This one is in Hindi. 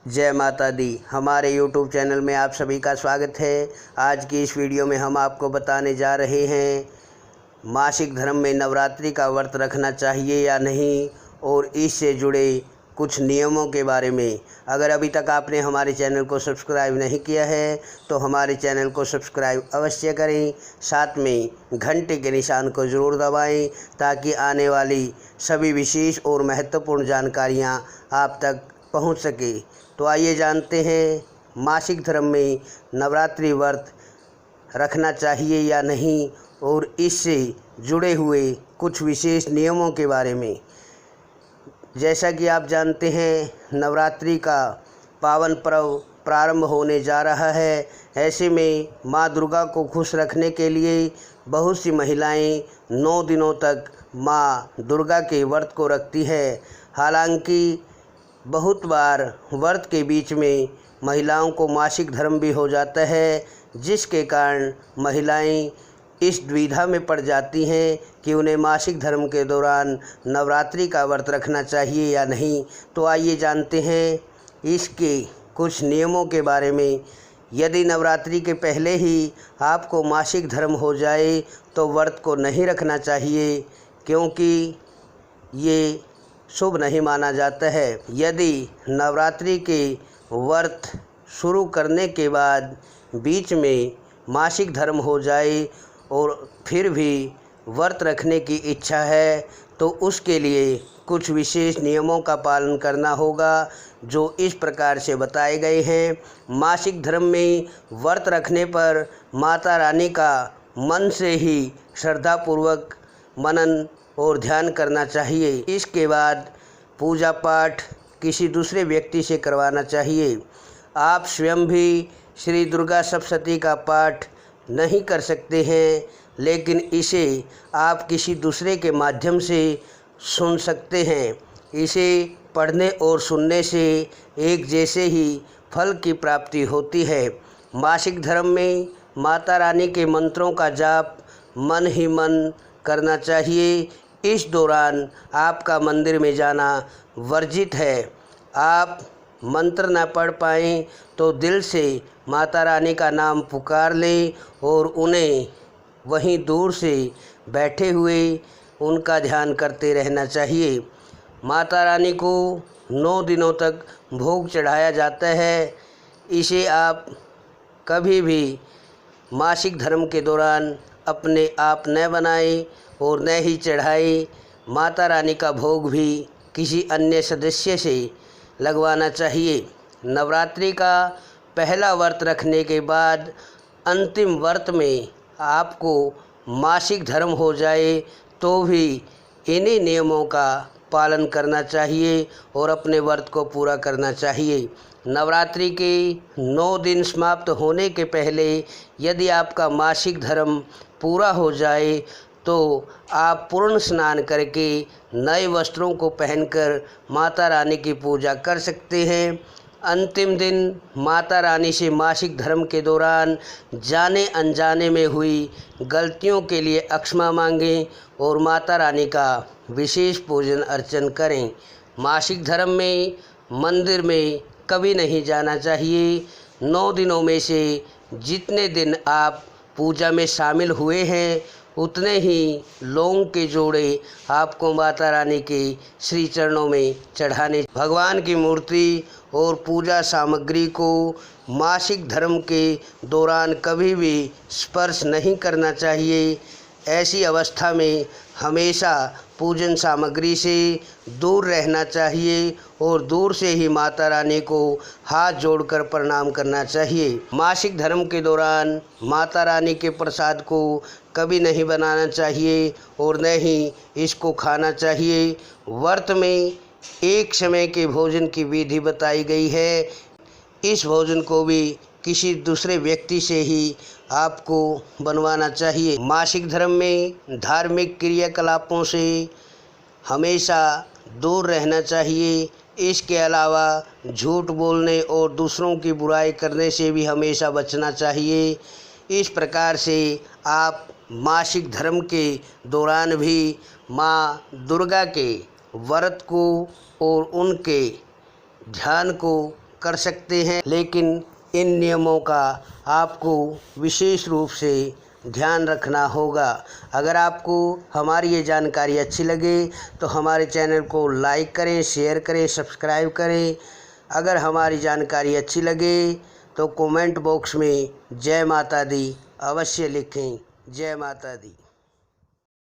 जय माता दी। हमारे YouTube चैनल में आप सभी का स्वागत है। आज की इस वीडियो में हम आपको बताने जा रहे हैं मासिक धर्म में नवरात्रि का व्रत रखना चाहिए या नहीं और इससे जुड़े कुछ नियमों के बारे में। अगर अभी तक आपने हमारे चैनल को सब्सक्राइब नहीं किया है तो हमारे चैनल को सब्सक्राइब अवश्य करें, साथ में घंटे के निशान को ज़रूर दबाएं ताकि आने वाली सभी विशेष और महत्वपूर्ण जानकारियां आप तक पहुंच सके। तो आइए जानते हैं मासिक धर्म में नवरात्रि व्रत रखना चाहिए या नहीं और इससे जुड़े हुए कुछ विशेष नियमों के बारे में। जैसा कि आप जानते हैं नवरात्रि का पावन पर्व प्रारंभ होने जा रहा है। ऐसे में माँ दुर्गा को खुश रखने के लिए बहुत सी महिलाएं 9 दिनों तक माँ दुर्गा के व्रत को रखती है। हालांकि बहुत बार व्रत के बीच में महिलाओं को मासिक धर्म भी हो जाता है, जिसके कारण महिलाएं इस दुविधा में पड़ जाती हैं कि उन्हें मासिक धर्म के दौरान नवरात्रि का व्रत रखना चाहिए या नहीं। तो आइए जानते हैं इसके कुछ नियमों के बारे में। यदि नवरात्रि के पहले ही आपको मासिक धर्म हो जाए तो व्रत को नहीं रखना चाहिए, क्योंकि ये शुभ नहीं माना जाता है। यदि नवरात्रि के व्रत शुरू करने के बाद बीच में मासिक धर्म हो जाए और फिर भी व्रत रखने की इच्छा है तो उसके लिए कुछ विशेष नियमों का पालन करना होगा, जो इस प्रकार से बताए गए हैं। मासिक धर्म में व्रत रखने पर माता रानी का मन से ही श्रद्धापूर्वक मनन और ध्यान करना चाहिए। इसके बाद पूजा पाठ किसी दूसरे व्यक्ति से करवाना चाहिए। आप स्वयं भी श्री दुर्गा सप्तशती का पाठ नहीं कर सकते हैं, लेकिन इसे आप किसी दूसरे के माध्यम से सुन सकते हैं। इसे पढ़ने और सुनने से एक जैसे ही फल की प्राप्ति होती है। मासिक धर्म में माता रानी के मंत्रों का जाप मन ही मन करना चाहिए। इस दौरान आपका मंदिर में जाना वर्जित है। आप मंत्र न पढ़ पाएँ तो दिल से माता रानी का नाम पुकार लें और उन्हें वहीं दूर से बैठे हुए उनका ध्यान करते रहना चाहिए। माता रानी को 9 दिनों तक भोग चढ़ाया जाता है। इसे आप कभी भी मासिक धर्म के दौरान अपने आप न बनाएं और न ही चढ़ाएं। माता रानी का भोग भी किसी अन्य सदस्य से लगवाना चाहिए। नवरात्रि का पहला व्रत रखने के बाद अंतिम व्रत में आपको मासिक धर्म हो जाए तो भी इन्हीं नियमों का पालन करना चाहिए और अपने व्रत को पूरा करना चाहिए। नवरात्रि के 9 दिन समाप्त होने के पहले यदि आपका मासिक धर्म पूरा हो जाए तो आप पूर्ण स्नान करके नए वस्त्रों को पहनकर माता रानी की पूजा कर सकते हैं। अंतिम दिन माता रानी से मासिक धर्म के दौरान जाने अनजाने में हुई गलतियों के लिए क्षमा मांगें और माता रानी का विशेष पूजन अर्चन करें। मासिक धर्म में मंदिर में कभी नहीं जाना चाहिए। 9 दिनों में से जितने दिन आप पूजा में शामिल हुए हैं उतने ही लौंग के जोड़े आपको माता रानी के श्री चरणों में चढ़ाने। भगवान की मूर्ति और पूजा सामग्री को मासिक धर्म के दौरान कभी भी स्पर्श नहीं करना चाहिए। ऐसी अवस्था में हमेशा पूजन सामग्री से दूर रहना चाहिए और दूर से ही माता रानी को हाथ जोड़कर प्रणाम करना चाहिए। मासिक धर्म के दौरान माता रानी के प्रसाद को कभी नहीं बनाना चाहिए और न ही इसको खाना चाहिए। व्रत में एक समय के भोजन की विधि बताई गई है। इस भोजन को भी किसी दूसरे व्यक्ति से ही आपको बनवाना चाहिए। मासिक धर्म में धार्मिक क्रियाकलापों से हमेशा दूर रहना चाहिए। इसके अलावा झूठ बोलने और दूसरों की बुराई करने से भी हमेशा बचना चाहिए। इस प्रकार से आप मासिक धर्म के दौरान भी माँ दुर्गा के व्रत को और उनके ध्यान को कर सकते हैं, लेकिन इन नियमों का आपको विशेष रूप से ध्यान रखना होगा। अगर आपको हमारी ये जानकारी अच्छी लगे तो हमारे चैनल को लाइक करें, शेयर करें, सब्सक्राइब करें। अगर हमारी जानकारी अच्छी लगे तो कमेंट बॉक्स में जय माता दी अवश्य लिखें। जय माता दी।